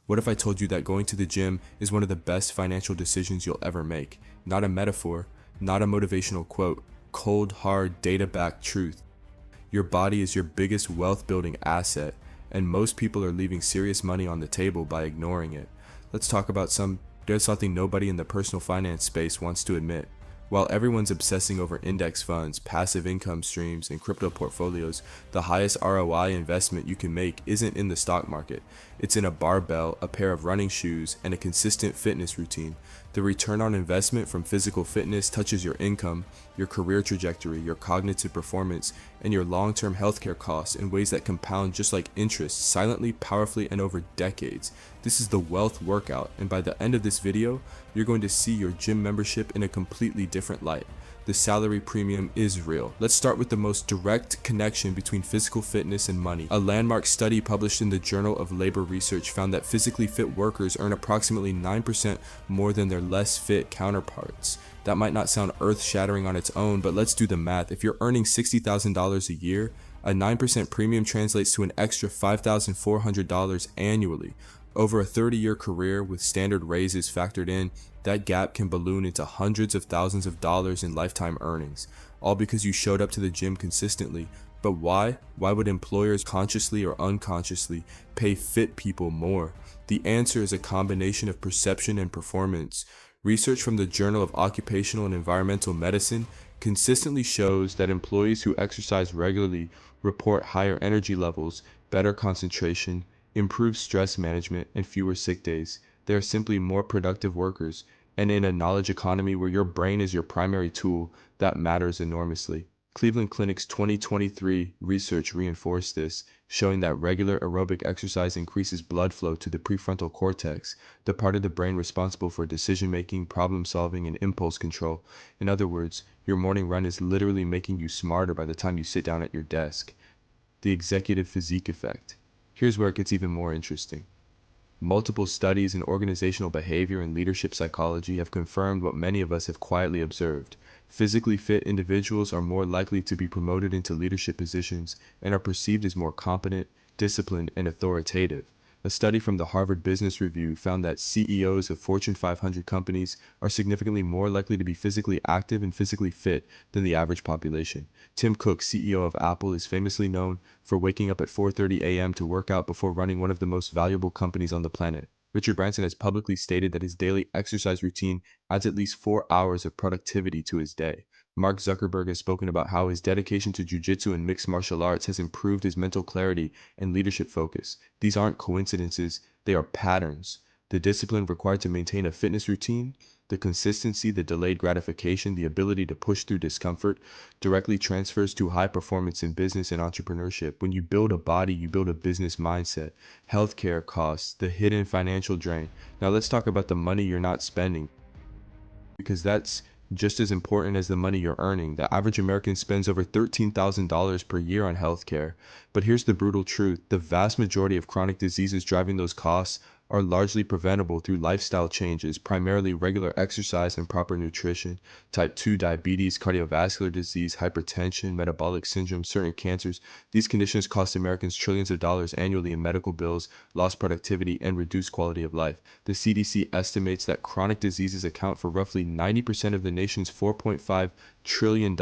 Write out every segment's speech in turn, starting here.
What if I told you that going to the gym is one of the best financial decisions you'll ever make? Not a metaphor, not a motivational quote, cold, hard, data-backed truth. Your body is your biggest wealth-building asset, and most people are leaving serious money on the table by ignoring it. Let's talk about there's something nobody in the personal finance space wants to admit. While everyone's obsessing over index funds, passive income streams, and crypto portfolios, the highest ROI investment you can make isn't in the stock market. It's in a barbell, a pair of running shoes, and a consistent fitness routine. The return on investment from physical fitness touches your income, your career trajectory, your cognitive performance, and your long-term healthcare costs in ways that compound just like interest, silently, powerfully, and over decades. This is the wealth workout, and by the end of this video, you're going to see your gym membership in a completely different light. The salary premium is real. Let's start with the most direct connection between physical fitness and money. A landmark study published in the Journal of Labor Research found that physically fit workers earn approximately 9% more than their less fit counterparts. That might not sound earth-shattering on its own, but let's do the math. If you're earning $60,000 a year, a 9% premium translates to an extra $5,400 annually. Over a 30-year career with standard raises factored in, that gap can balloon into hundreds of thousands of dollars in lifetime earnings, all because you showed up to the gym consistently. But why? Why would employers consciously or unconsciously pay fit people more? The answer is a combination of perception and performance. Research from the Journal of Occupational and Environmental Medicine consistently shows that employees who exercise regularly report higher energy levels, better concentration, improved stress management, and fewer sick days. They are simply more productive workers, and in a knowledge economy where your brain is your primary tool, that matters enormously. Cleveland Clinic's 2023 research reinforced this, showing that regular aerobic exercise increases blood flow to the prefrontal cortex, the part of the brain responsible for decision-making, problem-solving, and impulse control. In other words, your morning run is literally making you smarter by the time you sit down at your desk. The executive physique effect. Here's where it gets even more interesting. Multiple studies in organizational behavior and leadership psychology have confirmed what many of us have quietly observed. Physically fit individuals are more likely to be promoted into leadership positions and are perceived as more competent, disciplined, and authoritative. A study from the Harvard Business Review found that CEOs of Fortune 500 companies are significantly more likely to be physically active and physically fit than the average population. Tim Cook, CEO of Apple, is famously known for waking up at 4:30 a.m. to work out before running one of the most valuable companies on the planet. Richard Branson has publicly stated that his daily exercise routine adds at least 4 hours of productivity to his day. Mark Zuckerberg has spoken about how his dedication to jiu-jitsu and mixed martial arts has improved his mental clarity and leadership focus. These aren't coincidences, they are patterns. The discipline required to maintain a fitness routine, the consistency, the delayed gratification, the ability to push through discomfort directly transfers to high performance in business and entrepreneurship. When you build a body, you build a business mindset. Healthcare costs, the hidden financial drain. Now let's talk about the money you're not spending, because that's just as important as the money you're earning. The average American spends over $13,000 per year on healthcare. But here's the brutal truth. The vast majority of chronic diseases driving those costs are largely preventable through lifestyle changes, primarily regular exercise and proper nutrition. Type 2 diabetes, cardiovascular disease, hypertension, metabolic syndrome, certain cancers. These conditions cost Americans trillions of dollars annually in medical bills, lost productivity, and reduced quality of life. The CDC estimates that chronic diseases account for roughly 90% of the nation's $4.5 trillion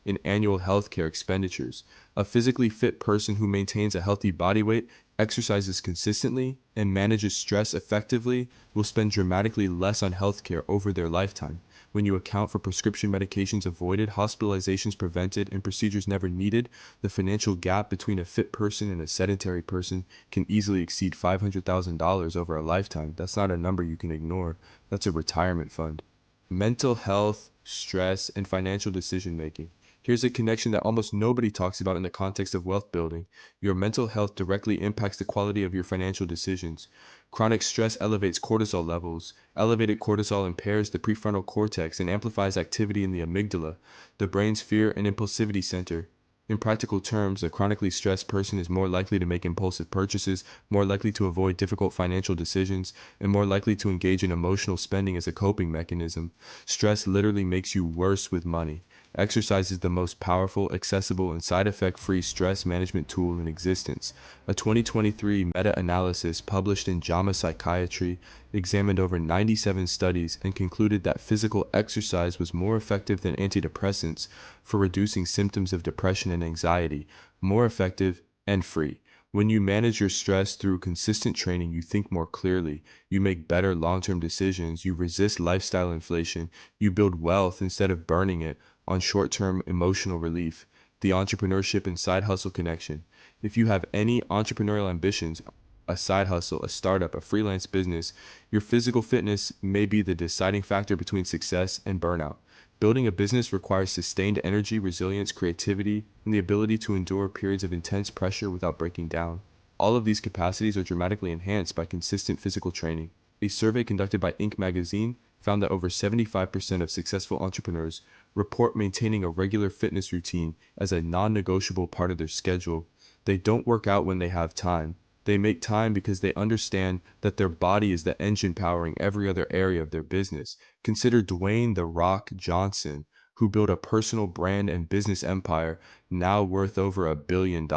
in annual healthcare expenditures. A physically fit person who maintains a healthy body weight, exercises consistently, and manages stress effectively will spend dramatically less on healthcare over their lifetime. When you account for prescription medications avoided, hospitalizations prevented, and procedures never needed, the financial gap between a fit person and a sedentary person can easily exceed $500,000 over a lifetime. That's not a number you can ignore. That's a retirement fund. Mental health, stress, and financial decision making. Here's a connection that almost nobody talks about in the context of wealth building. Your mental health directly impacts the quality of your financial decisions. Chronic stress elevates cortisol levels. Elevated cortisol impairs the prefrontal cortex and amplifies activity in the amygdala, the brain's fear and impulsivity center. In practical terms, a chronically stressed person is more likely to make impulsive purchases, more likely to avoid difficult financial decisions, and more likely to engage in emotional spending as a coping mechanism. Stress literally makes you worse with money. Exercise is the most powerful, accessible, and side effect-free stress management tool in existence. A 2023 meta-analysis published in JAMA Psychiatry examined over 97 studies and concluded that physical exercise was more effective than antidepressants for reducing symptoms of depression and anxiety, more effective and free. When you manage your stress through consistent training, you think more clearly, you make better long-term decisions, you resist lifestyle inflation, you build wealth instead of burning it on short-term emotional relief. The entrepreneurship and side hustle connection. If you have any entrepreneurial ambitions, a side hustle, a startup, a freelance business, your physical fitness may be the deciding factor between success and burnout. Building a business requires sustained energy, resilience, creativity, and the ability to endure periods of intense pressure without breaking down. All of these capacities are dramatically enhanced by consistent physical training. A survey conducted by Inc. magazine found that over 75% of successful entrepreneurs report maintaining a regular fitness routine as a non-negotiable part of their schedule. They don't work out when they have time. They make time because they understand that their body is the engine powering every other area of their business. Consider Dwayne "The Rock" Johnson, who built a personal brand and business empire now worth over $1 billion.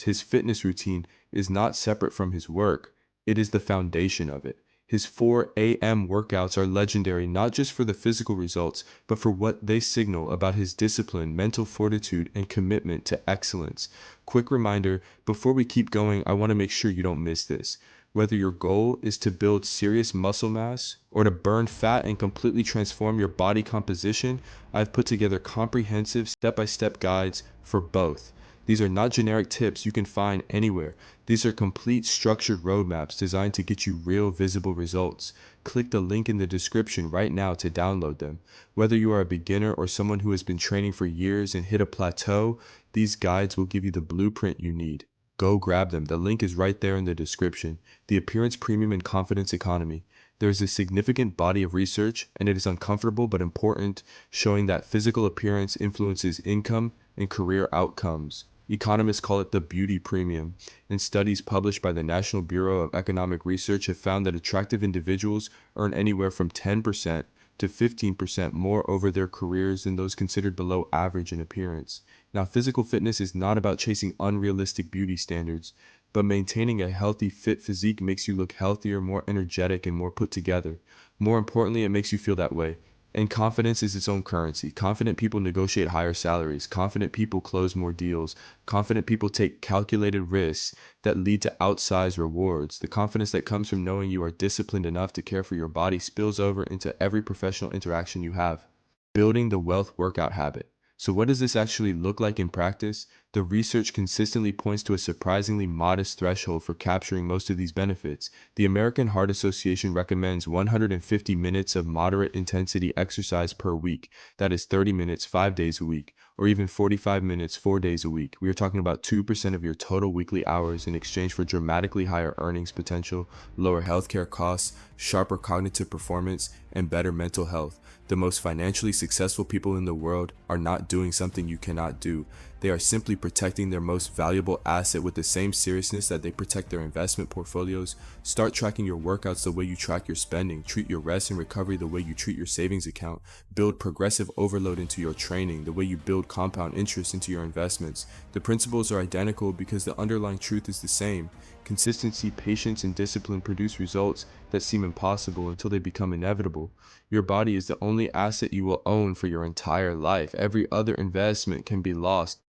His fitness routine is not separate from his work. It is the foundation of it. His 4 a.m. workouts are legendary not just for the physical results, but for what they signal about his discipline, mental fortitude, and commitment to excellence. Quick reminder, before we keep going, I want to make sure you don't miss this. Whether your goal is to build serious muscle mass or to burn fat and completely transform your body composition, I've put together comprehensive step-by-step guides for both. These are not generic tips you can find anywhere. These are complete structured roadmaps designed to get you real visible results. Click the link in the description right now to download them. Whether you are a beginner or someone who has been training for years and hit a plateau, these guides will give you the blueprint you need. Go grab them. The link is right there in the description. The Appearance Premium and Confidence Economy. There is a significant body of research, and it is uncomfortable but important, showing that physical appearance influences income and career outcomes. Economists call it the beauty premium, and studies published by the National Bureau of Economic Research have found that attractive individuals earn anywhere from 10% to 15% more over their careers than those considered below average in appearance. Now, physical fitness is not about chasing unrealistic beauty standards, but maintaining a healthy, fit physique makes you look healthier, more energetic, and more put together. More importantly, it makes you feel that way. And confidence is its own currency. Confident people negotiate higher salaries. Confident people close more deals. Confident people take calculated risks that lead to outsized rewards. The confidence that comes from knowing you are disciplined enough to care for your body spills over into every professional interaction you have. Building the wealth workout habit. So what does this actually look like in practice? The research consistently points to a surprisingly modest threshold for capturing most of these benefits. The American Heart Association recommends 150 minutes of moderate intensity exercise per week. That is 30 minutes 5 days a week, or even 45 minutes 4 days a week. We are talking about 2% of your total weekly hours in exchange for dramatically higher earnings potential, lower healthcare costs, sharper cognitive performance, and better mental health. The most financially successful people in the world are not doing something you cannot do. They are simply protecting their most valuable asset with the same seriousness that they protect their investment portfolios. Start tracking your workouts the way you track your spending. Treat your rest and recovery the way you treat your savings account. Build progressive overload into your training the way you build compound interest into your investments. The principles are identical because the underlying truth is the same. Consistency, patience, and discipline produce results that seem impossible until they become inevitable. Your body is the only asset you will own for your entire life. Every other investment can be lost.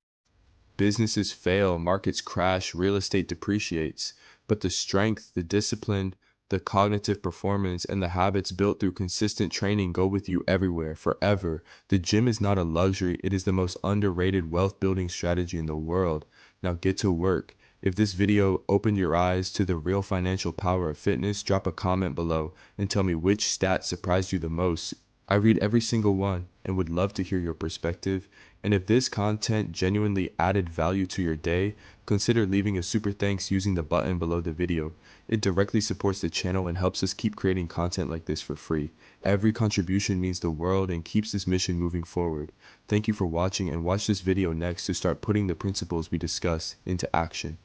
Businesses fail, markets crash, real estate depreciates. But the strength, the discipline, the cognitive performance, and the habits built through consistent training go with you everywhere, forever. The gym is not a luxury, it is the most underrated wealth building strategy in the world. Now get to work. If this video opened your eyes to the real financial power of fitness, drop a comment below and tell me which stat surprised you the most. I read every single one and would love to hear your perspective. And if this content genuinely added value to your day, consider leaving a super thanks using the button below the video. It directly supports the channel and helps us keep creating content like this for free. Every contribution means the world and keeps this mission moving forward. Thank you for watching, and watch this video next to start putting the principles we discuss into action.